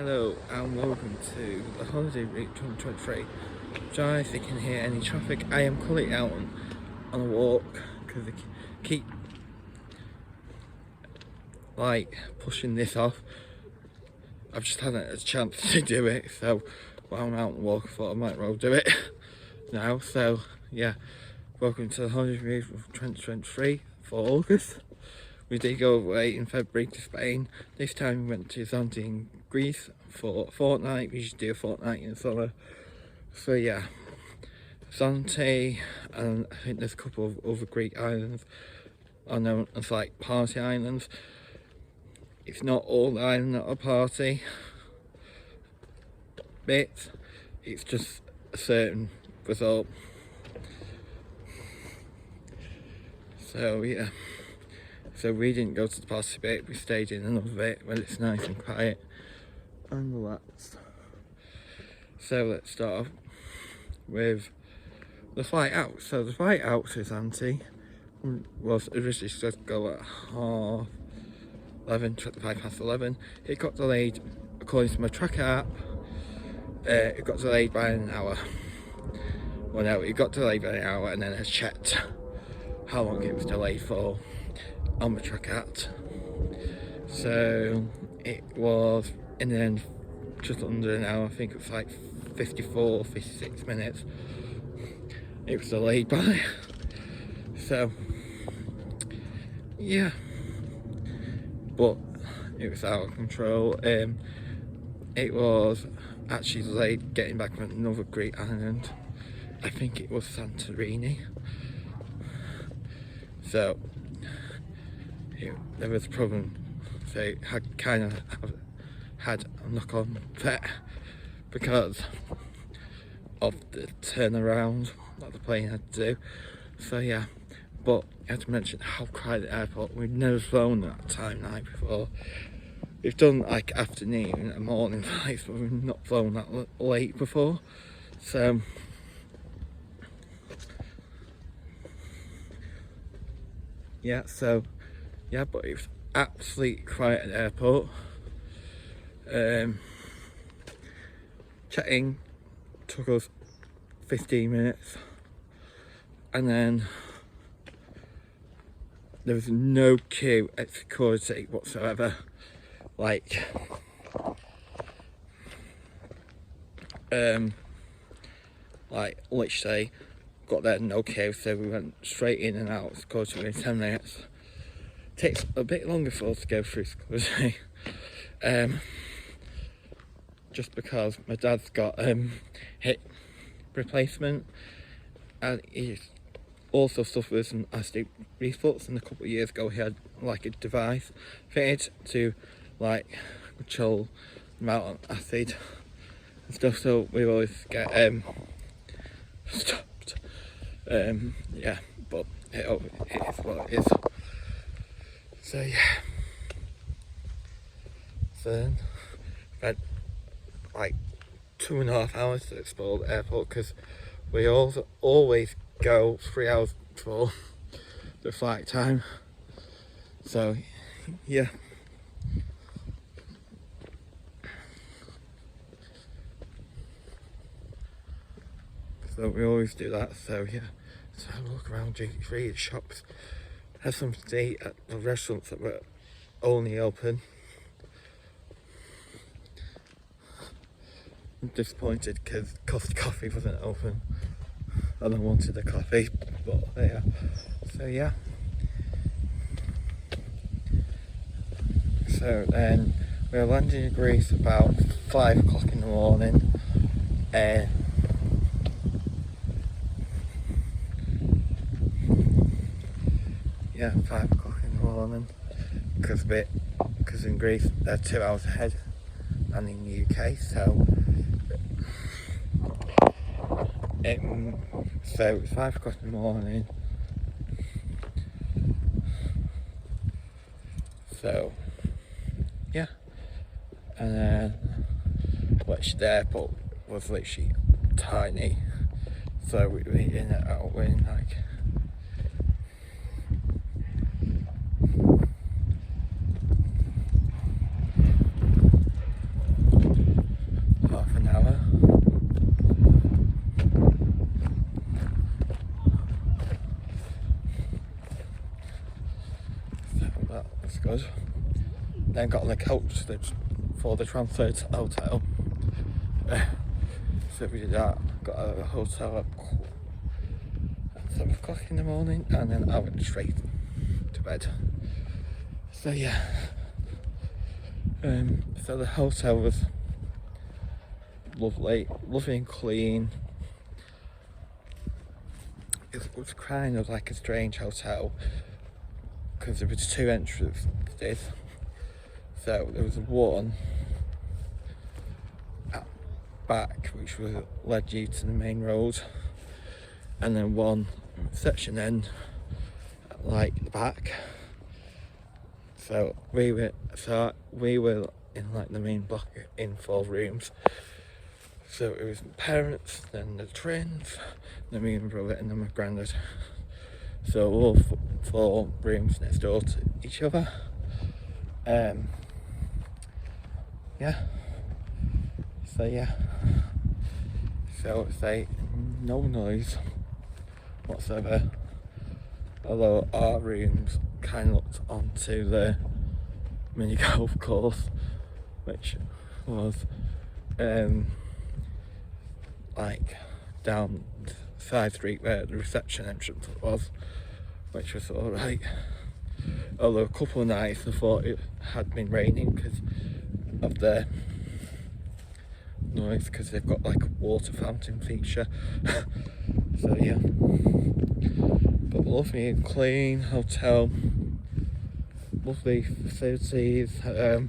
Hello and welcome to the Holiday Route 2023. Sorry if you can hear any traffic. I am currently out on a walk because I keep pushing this off. I've just hadn't had a chance to do it, so while I'm out on a walk I thought I might well do it now. So yeah, welcome to the Holiday Route 2023 for August. We did go away in February to Spain. This time we went to Zante in Greece for a fortnight. We usually do a fortnight in the summer. So yeah, Zante, and I think there's a couple of other Greek islands are known as like party islands. It's not all the island that are party bits, it's just a certain result. So yeah. So we didn't go to the party bit, we stayed in another bit where it's nice and quiet and relaxed. So let's start off with the flight out. So the flight out to Zante was originally supposed to go at 11:25 It got delayed, according to my tracker app, it got delayed by an hour. Well no, it got delayed by an hour and then I checked how long it was delayed for on my track at. So it was in the end just under an hour. I think it was like 56 minutes it was delayed by. So yeah, but it was out of control. It was actually delayed getting back from another Greek island. I think it was Santorini. So there was a problem. So it had kind of had a knock-on effect because of the turnaround that the plane had to do. So yeah, but I had to mention how quiet the airport. We've never flown that time night before. We've done like afternoon and morning flights, but we've not flown that late before. So yeah, yeah, but it was absolutely quiet at the airport. Check-in took us 15 minutes and then there was no queue at security whatsoever. Like literally got there, no queue, so we went straight in and out of security within 10 minutes. Takes a bit longer for us to go through security, just because my dad's got hip replacement and he also suffers from acid reflux, and a couple of years ago he had like a device fitted to like control the amount of acid and stuff, so we always get stopped. Yeah, but it is what it is. So yeah, then we had like 2.5 hours to explore the airport because we always go 3 hours before the flight time. So yeah, so we always do that. So yeah, so have a look around duty-free, the shops, had something to eat at the restaurants that were only open. I'm disappointed because Costa Coffee wasn't open and I wanted a coffee, but yeah. So yeah, so then we were landing in Greece about 5 o'clock in the morning. Yeah, 5 o'clock in the morning because in Greece they're 2 hours ahead and in the UK, so it was 5 o'clock in the morning. So yeah, and then which the airport was literally tiny, so we were in and out in like good. Then got on the coach for the transfer to hotel. So we did that, got out of the hotel at 7 o'clock in the morning, and then I went straight to bed. So yeah, so the hotel was lovely and clean. It was kind of like a strange hotel because there was 2 entrances. So there was one at back which led you to the main road, and then one reception end at like the back. So we were in like the main block in 4 rooms. So it was my parents, then the twins, then me and my brother, and then my granddad. So all 4 rooms next door to each other. Yeah. So yeah. So it's like no noise whatsoever. Although our rooms kind of looked onto the mini golf course, which was like down side street where the reception entrance was, which was alright. Although a couple of nights I thought it had been raining because of the noise, because they've got like a water fountain feature. So yeah, but lovely and clean hotel, lovely facilities. Yeah,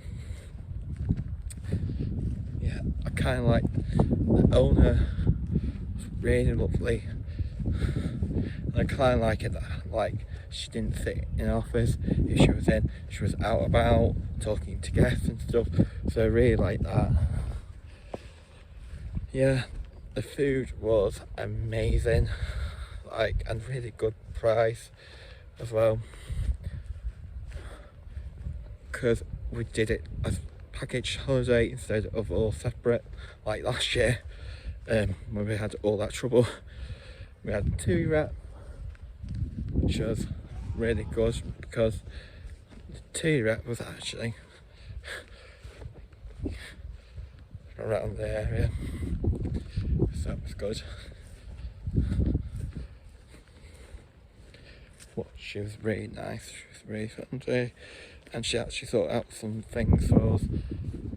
I kind of like the owner, was really lovely. And I kind of like it that like she didn't sit in an office. If she was in, she was out about talking to guests and stuff. So I really like that. Yeah, the food was amazing, like, and really good price as well, because we did it as package holiday instead of all separate like last year, when we had all that trouble. We had 2 wrap, which was really good because the 2 wrap was actually around the area, so it was good. Well, she was really nice, she was really friendly, and she actually sorted out some things for us.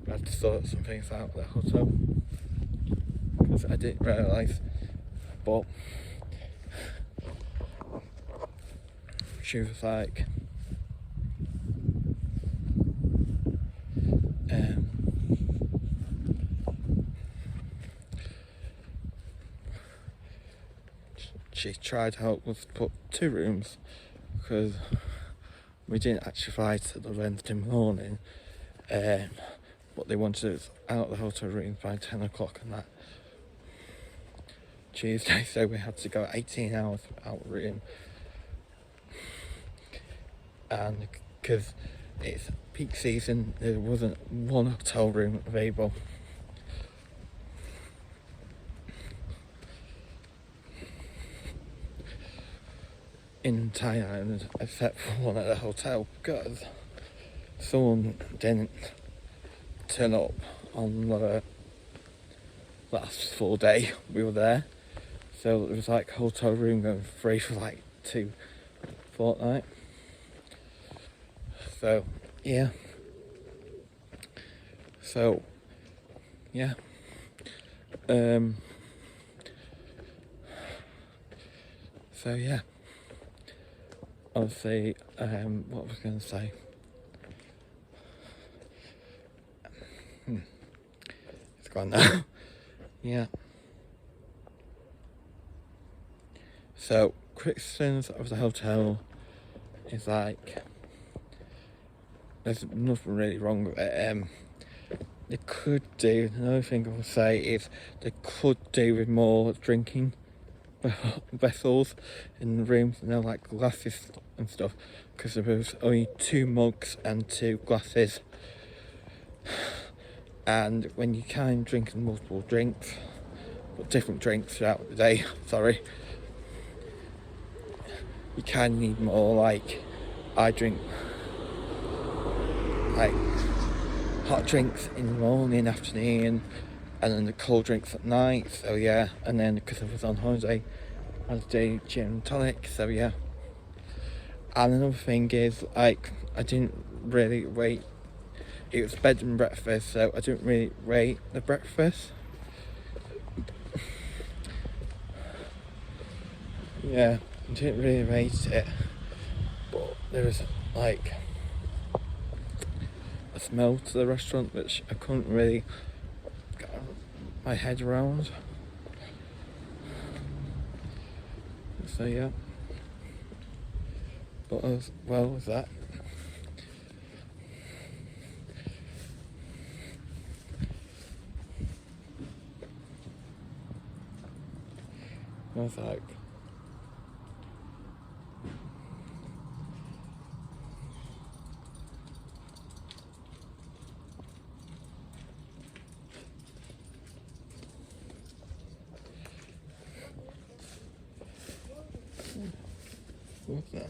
We had to sort some things out at the hotel because I didn't realise, but she was like, she tried to help us put 2 rooms because we didn't actually fly till the Wednesday morning, but they wanted us out of the hotel rooms by 10 o'clock on that Tuesday, so we had to go 18 hours without a room. And because it's peak season, there wasn't one hotel room available. In Thailand, except for one at the hotel, because someone didn't turn up on the last full day we were there. So it was like hotel room going free for like 2 fortnights. So yeah. So yeah. So yeah. Obviously, what was I going to say? It's gone now. Yeah. So, criticisms of the hotel is like, there's nothing really wrong with it. They could do, another thing I would say is they could do with more drinking vessels in the rooms, you know, like glasses and stuff, because there was only 2 mugs and 2 glasses, and when you kind of drink multiple drinks, but different drinks throughout the day, sorry, you kind of need more. Like, I drink like hot drinks in the morning, afternoon, and then the cold drinks at night. So yeah, and then because I was on holiday, I had to do gin and tonic. So yeah. And another thing is, like, I didn't really rate. It was bed and breakfast, so I didn't really rate the breakfast. Yeah, I didn't really rate it, but there was like a smell to the restaurant which I couldn't really get my head around. So yeah, but as well as that, I was like, what's that?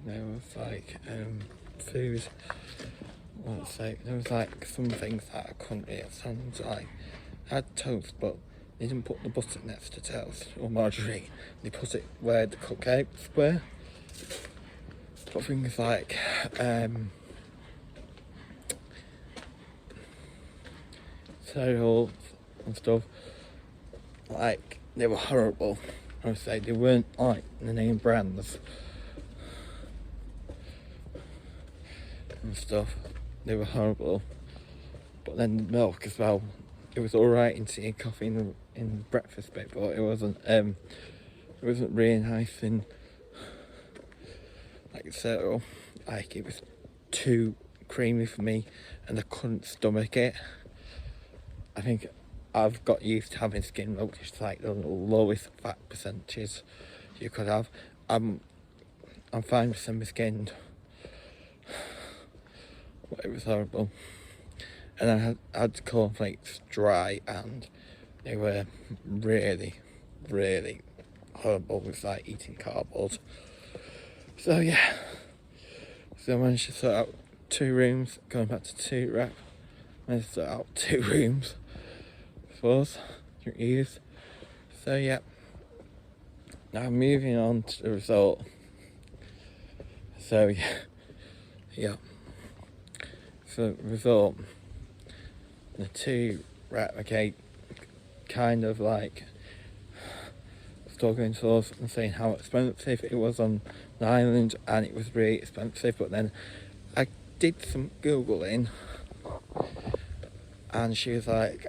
There was like food. Let's say there was like some things that I couldn't really understand. Like I had toast, but they didn't put the butter next to toast or margarine. They put it where the cupcakes were. But things like cereals and stuff, like they were horrible. I would say they weren't like the name brands and stuff. They were horrible. But then the milk as well. It was alright in tea and coffee in the breakfast bit, but it wasn't really nice in like cereal. Like it was too creamy for me and I couldn't stomach it. I think I've got used to having skim milk, which is like the lowest fat percentage you could have. I'm fine with semi-skinned. But it was horrible. And I had cornflakes dry and they were really, really horrible. It was like eating cardboard. So yeah. So I managed to sort out 2 rooms, going back to 2 rep. Managed to sort out 2 rooms for us to use. So yeah. Now moving on to the result. So yeah. So the result, the 2 rep, okay, kind of like talking to us and saying how expensive it was on the island, and it was really expensive. But then I did some googling and she was like,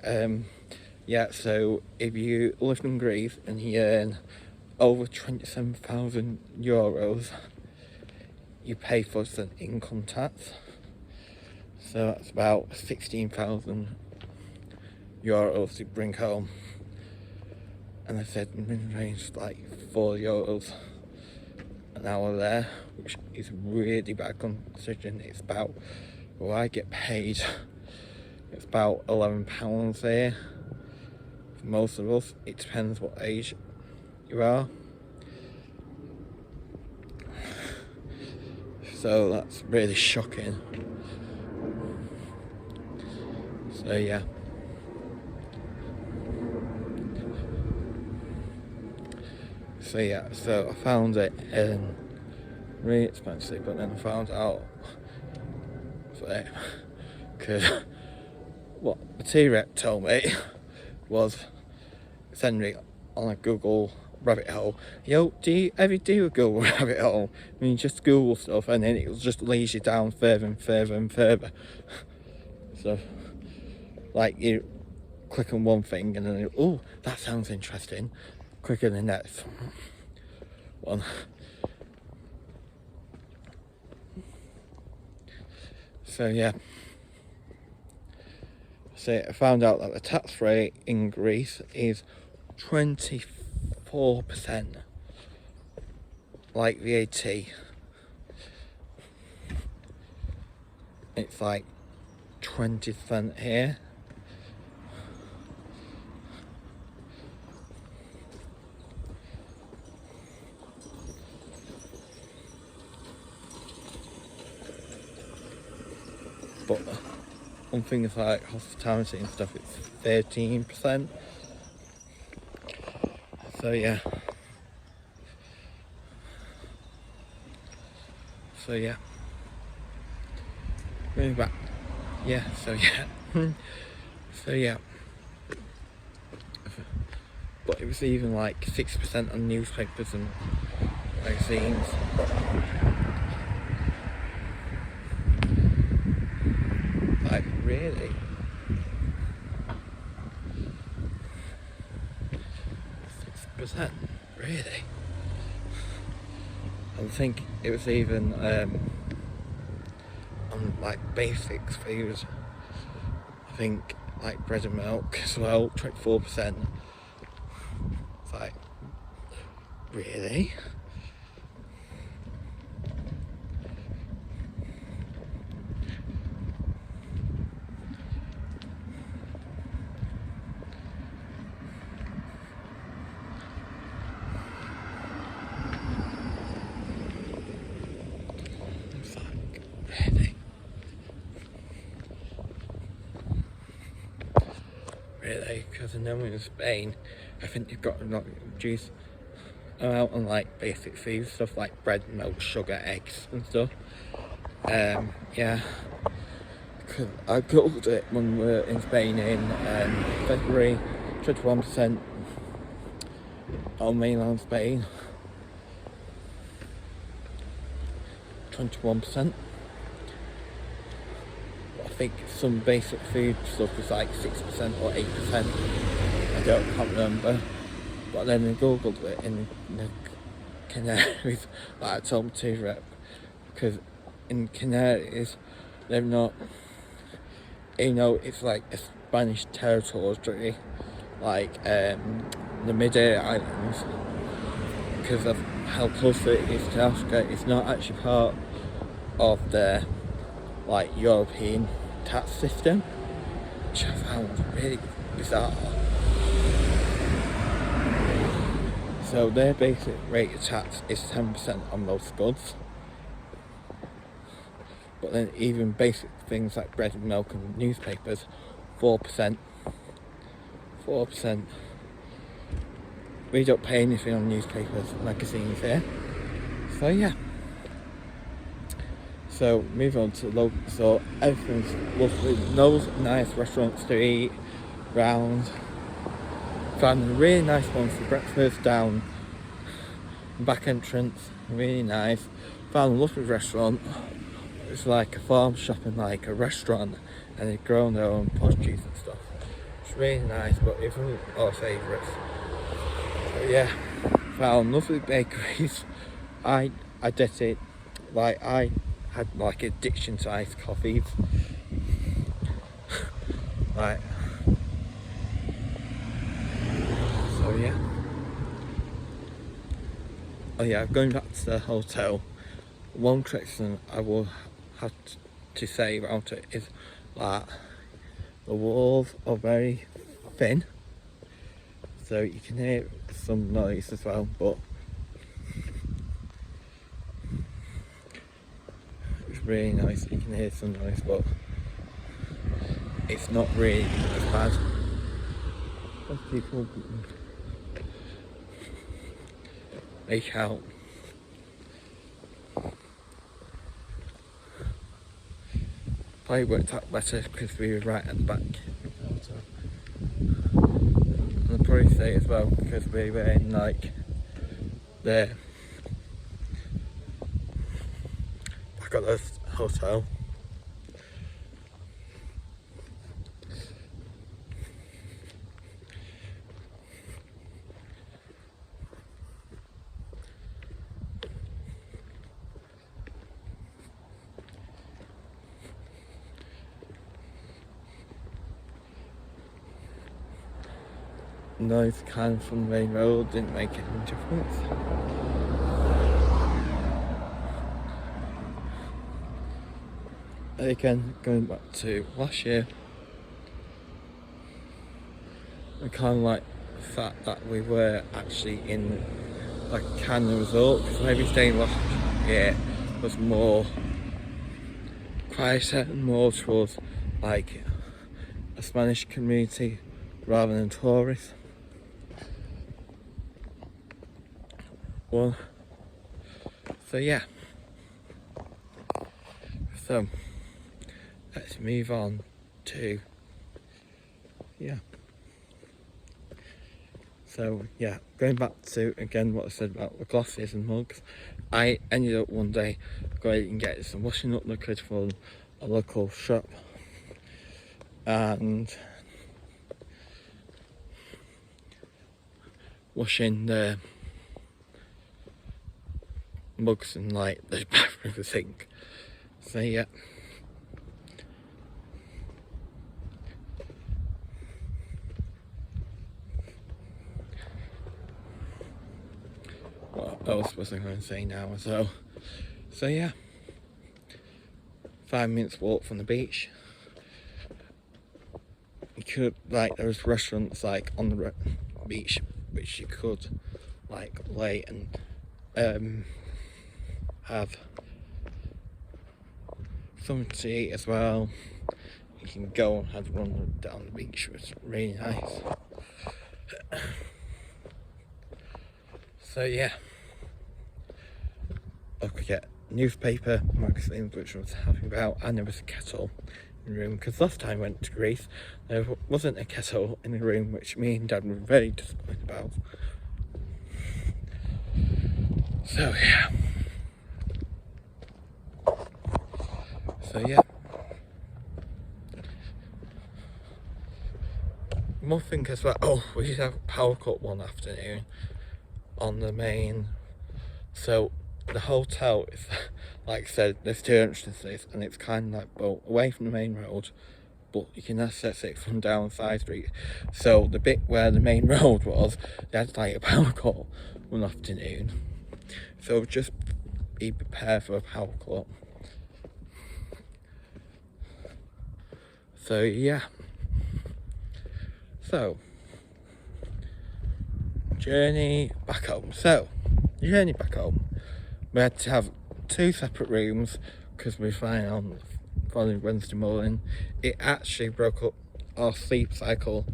yeah, so if you live in Greece and you earn over 27,000 euros, you pay for some income tax. So that's about 16,000 euros to bring home. And I said minimum range like €4 an hour there, which is really bad considering it's about, well, I get paid, it's about £11 there for most of us. It depends what age you are. So that's really shocking. So yeah. So yeah, so I found it really expensive, but then I found out because what the T-Rep told me was send me on a Google rabbit hole. Yo, do you ever do a Google rabbit hole? I mean, just Google stuff and then it'll just lead you down further and further and further. So, like, you click on one thing and then, oh, that sounds interesting. Click on the next one. So, yeah. So, I found out that the tax rate in Greece is 24%, like VAT. It's like 20% here. on things like hospitality and stuff, it's 13%. So yeah. Going back. Yeah, so yeah. But it was even like 6% on newspapers and magazines. Like, really? 6%? Really? I think it was even on like basics foods. I think like bread and milk as well, 24%. It's like, really? It's like, really? Really? Because I know in Spain, I think you've got to reduce amount on like basic food stuff like bread, milk, sugar, eggs and stuff. Yeah, because I googled it when we were in Spain in February. 21% on mainland Spain. 21%. I think some basic food stuff is like 6% or 8%. Can't remember. But then I googled it in the Canaries, like I told to rep, because in Canaries they're not, it's like a Spanish territory, like the Mid-Air Islands, because of how close it is to Africa. It's not actually part of the like European tax system, which I found really bizarre. So their basic rate of tax is 10% on most goods. But then even basic things like bread and milk and newspapers, 4%. 4%. We don't pay anything on newspapers, magazines here. So yeah. So move on to local. So everything's lovely. Those nice restaurants to eat round. Found a really nice one for breakfast down back entrance, really nice. Found a lovely restaurant. It's like a farm shop and like a restaurant, and they've grown their own produce and stuff. It's really nice, but it's one of our favourites. So yeah, found lovely bakeries. I did it, like I had like addiction to iced coffees. Like, so yeah. Oh yeah, going back to the hotel, one criticism I will have to say about it is that the walls are very thin, so you can hear some noise as well, but it's really nice. You can hear some noise, but it's not really as bad. People make out. Probably worked out better because we were right at the back. And I'd probably say as well because we were in like the back at the hotel. Noise kind from the main road didn't make any difference. Again, going back to last year, I kind of like the fact that we were actually in like kind of resort, because maybe staying last year was more quieter and more towards like a Spanish community rather than tourists. Well, so yeah, so let's move on to so yeah, going back to again what I said about the glasses and mugs. I ended up one day going and getting some washing up liquid from a local shop, and washing the mugs and like the bathroom sink. So yeah. What else was I going to say now? So yeah, 5 minutes walk from the beach. You could like there's restaurants like on the beach which you could like lay and have something to eat as well. You can go and have a run down the beach, which is really nice. So yeah, I could get newspaper, magazines, which I was happy about, and there was a kettle in the room, because last time I went to Greece there wasn't a kettle in the room, which me and Dad were very disappointed about. So yeah. More thing as well. Oh, we did have a power cut one afternoon on the main. So the hotel is, like I said, there's 2 entrances, and it's kind of like both away from the main road, but you can access it from down side street. So the bit where the main road was, they had like a power cut one afternoon. So just be prepared for a power cut. So yeah. So journey back home. We had to have 2 separate rooms because we found on following Wednesday morning it actually broke up our sleep cycle.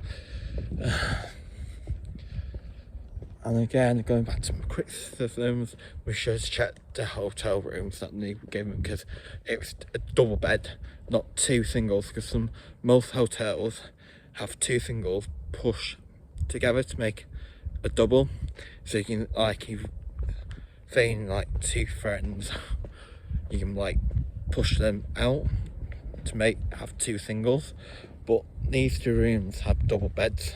And again, going back to my criticisms, we should have checked the hotel rooms that they were given, because it was a double bed, not 2 singles, because most hotels have 2 singles pushed together to make a double. So you can, like, if saying like 2 friends, you can like push them out to have 2 singles, but these 2 rooms have double beds.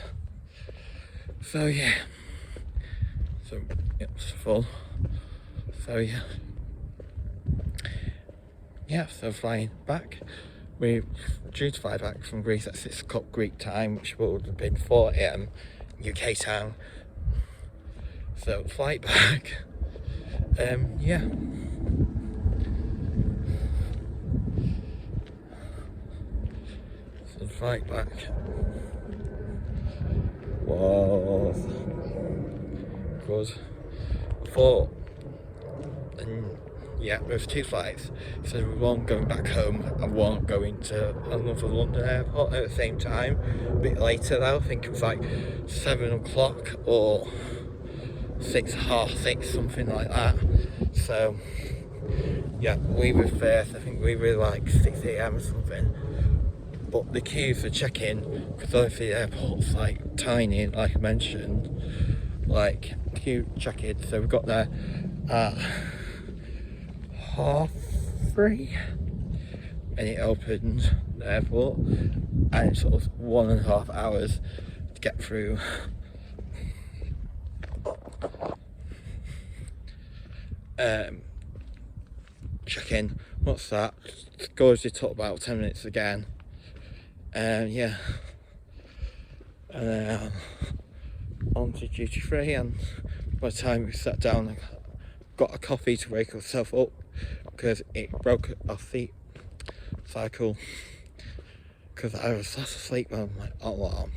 So yeah. So it's full. So yeah, so flying back. We're due to fly back from Greece at 6 o'clock Greek time, which would have been 4 AM UK time. So flight back. Yeah. So flight back was good. Before, and yeah, there was 2 flights. So one going back home and one going to another London airport at the same time. A bit later though, I think it was like 7 o'clock or 6, half 6, something like that. So yeah, we were first. I think we were like 6 AM or something. But the queues for check-in, because obviously the airport's like tiny, like I mentioned, like queue check-in. So we got there at 3:30, and it opened the airport, and it took us 1.5 hours to get through. Check-in. What's that? Goes to took about 10 minutes again. Yeah. And then on to duty free, and by the time we sat down, I got a coffee to wake myself up, because it broke our sleep cycle, because I was fast asleep when my alarm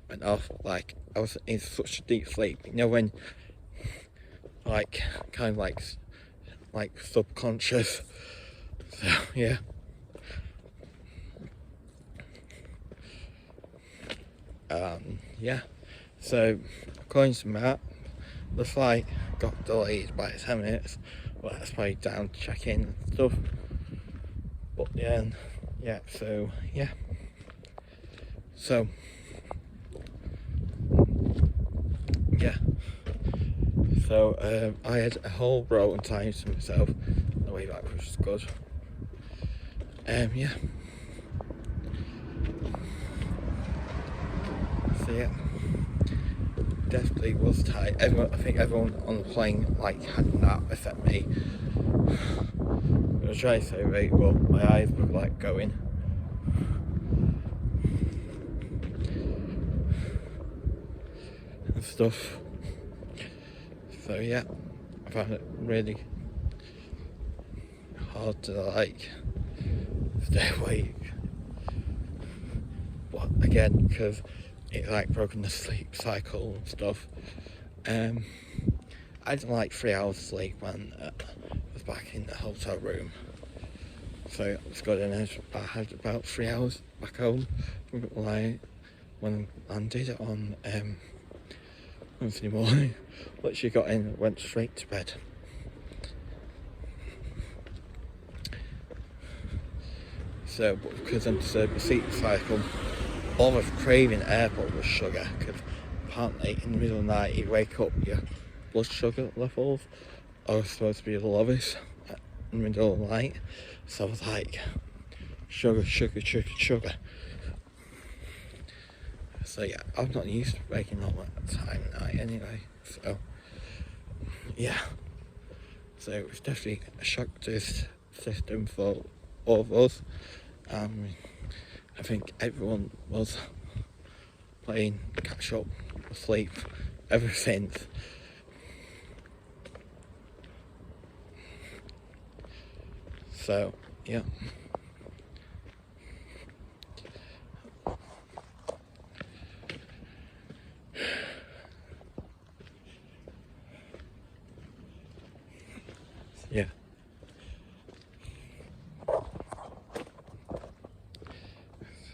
went off. Like, I was in such a deep sleep, you know, when like kind of like subconscious. So yeah. Yeah, so according to Matt, the flight got delayed by 10 minutes. Well, that's probably down to check in and stuff. But then, yeah, so yeah. So, yeah. So, I had a whole row of time to myself on the way back, which was good. Yeah. So, yeah. Definitely was tight. I think everyone on the plane like had a nap except me. I was trying to say right, well, my eyes were like going. And stuff. So yeah, I found it really hard to like stay awake. But again, because it like broken the sleep cycle and stuff. I had like 3 hours sleep when I was back in the hotel room. So it was good, and I had about 3 hours back home like when I landed on Wednesday morning. Literally got in and went straight to bed. So, but because I'm disturbed the sleep cycle, all I was craving at the airport was sugar, because apparently in the middle of the night you wake up, your blood sugar levels are supposed to be the lowest in the middle of the night. So I was like, sugar. So yeah, I'm not used to waking up at that time of night anyway. So yeah, so it was definitely a shock to this system for all of us. I think everyone was playing catch up asleep ever since. So yeah. Yeah.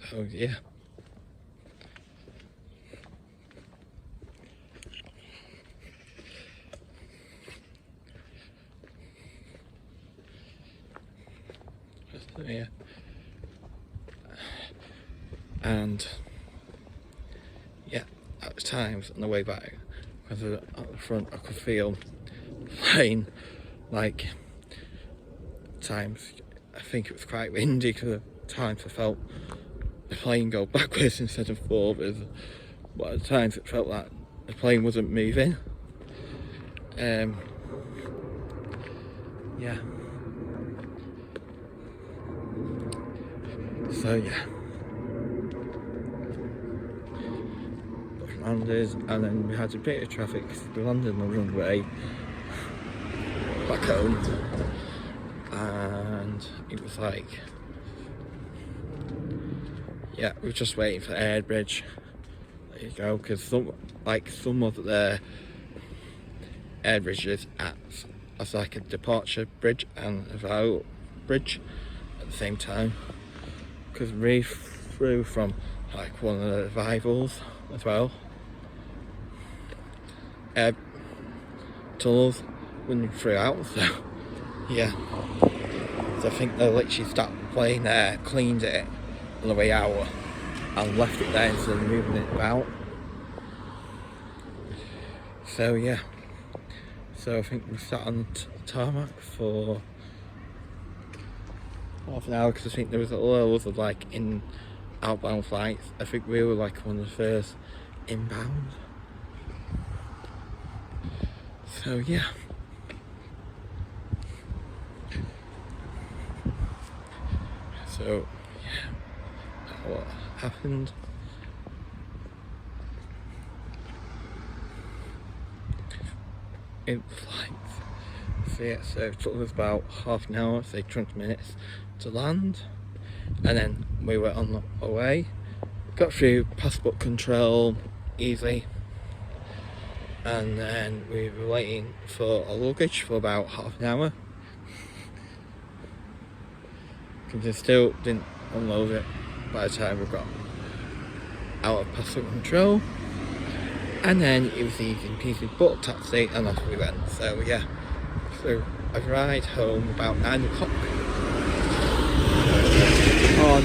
So yeah. So yeah. And yeah, at times on the way back, because at the front I could feel plane, like times I think it was quite windy, because at times I felt the plane go backwards instead of forwards, but at times it felt like the plane wasn't moving. Yeah. So yeah. Landed, and then we had a bit of traffic because we landed on the runway back home, and it was like, yeah, we were just waiting for Airbridge. There you go, because some of the Airbridges acts as like a departure bridge and a arrival bridge at the same time, because we flew from like one of the arrivals as well. Tunnels running throughout, so yeah. So I think they literally stopped playing there, cleaned it on the way out, and left it there instead of moving it about. So yeah. So I think we sat on the tarmac for half an hour, because I think there was loads of like outbound flights. I think we were like one of the first inbound. So yeah. So yeah, what happened? It was like, so yeah, so it took us about half an hour, say 20 minutes to land, and then we were on our way. Got through passport control easily, and then we were waiting for our luggage for about half an hour, because they still didn't unload it by the time we got out of passport control, and then it was easy peasy, booked a taxi and off we went. So yeah, so I arrived home about 9 o'clock on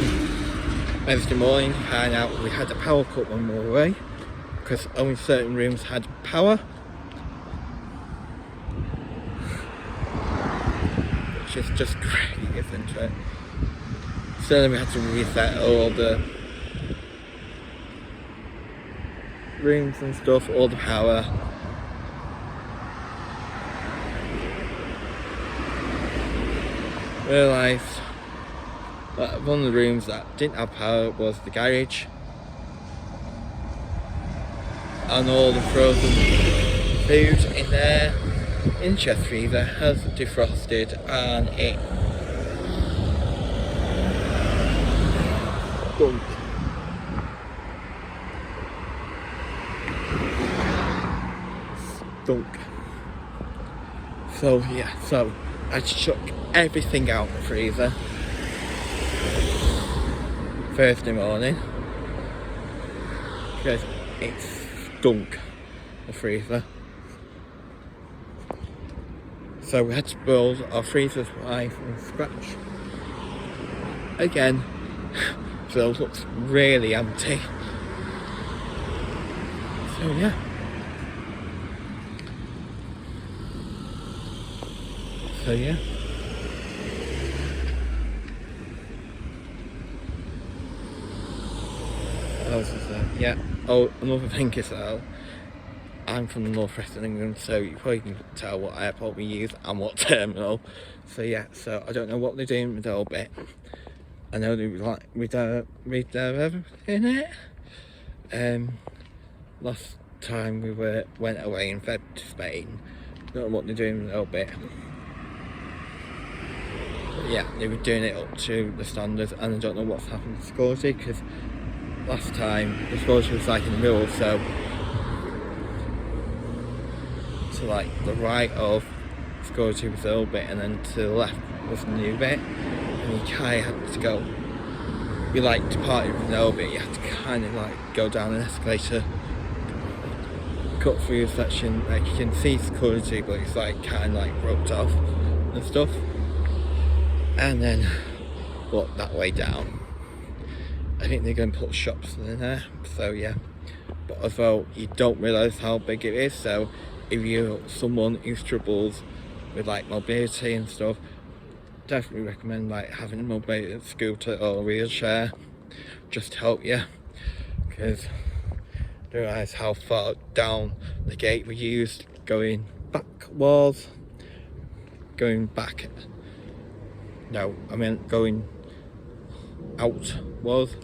Wednesday morning, found out we had a power cut when we were away, because only certain rooms had power, which is just crazy, isn't it? So then we had to reset all the rooms and stuff, all the power. Realised that one of the rooms that didn't have power was the garage, and all the frozen food in there in the chest freezer has defrosted, and it stunk. So yeah, so I chuck everything out the freezer Thursday morning because it stunk, the freezer. So we had to build our freezer supply from scratch again. So it looks really empty. So yeah. So yeah. What else is there? Yeah. Oh, another thing is though, I'm from the northwest of England, so you probably can tell what airport we use and what terminal. So yeah, so I don't know what they're doing with Orbit. I know they like read everything in it. Last time we went away in Feb to Spain. Don't know what they're doing with Orbit. Yeah, they were doing it up to the standards, and I don't know what's happened to security, because last time the security was like in the middle, so to like the right of security was the old bit, and then to the left was the new bit, and you kind of had to go, you like departed from the old bit, you had to kind of like go down an escalator, cut through a section, like you can see security, but it's like kind of like roped off and stuff. And then walk that way down. I think they're going to put shops in there, so yeah. But as well, you don't realise how big it is, so if you're someone who struggles with like mobility and stuff, definitely recommend like having a mobility scooter or a wheelchair just to help you, because you realise how far down the gate we used going back was. Going out was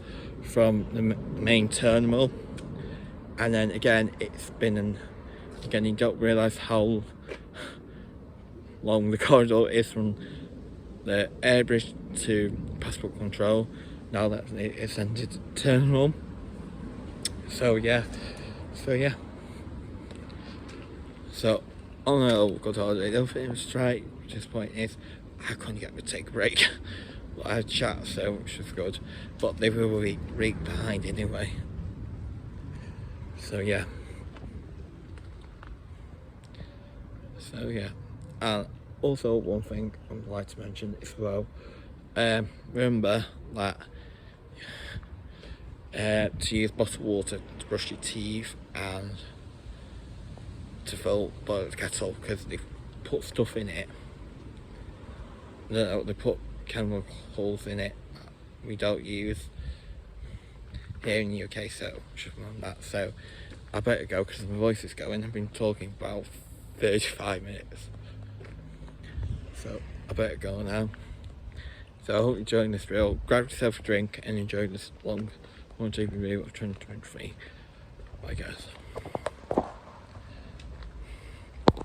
from the main terminal, and then again it's been again you don't realise how long the corridor is from the airbridge to passport control now that it's entered the terminal. So on a good holiday. The other thing was right, this point is I couldn't get to take a break. But I had chat, so which was good. But they were a week behind anyway. So yeah. And also one thing I would like to mention as well. Remember that to use bottled water to brush your teeth and to boil the kettle, because they put stuff in it. They put chemicals in it that we don't use here in the UK, so just remember that. So I better go because my voice is going. I've been talking about 35 minutes, so I better go now. So I hope you're enjoying this video. Grab yourself a drink and enjoy this long 1 GB review of 2023. Bye guys.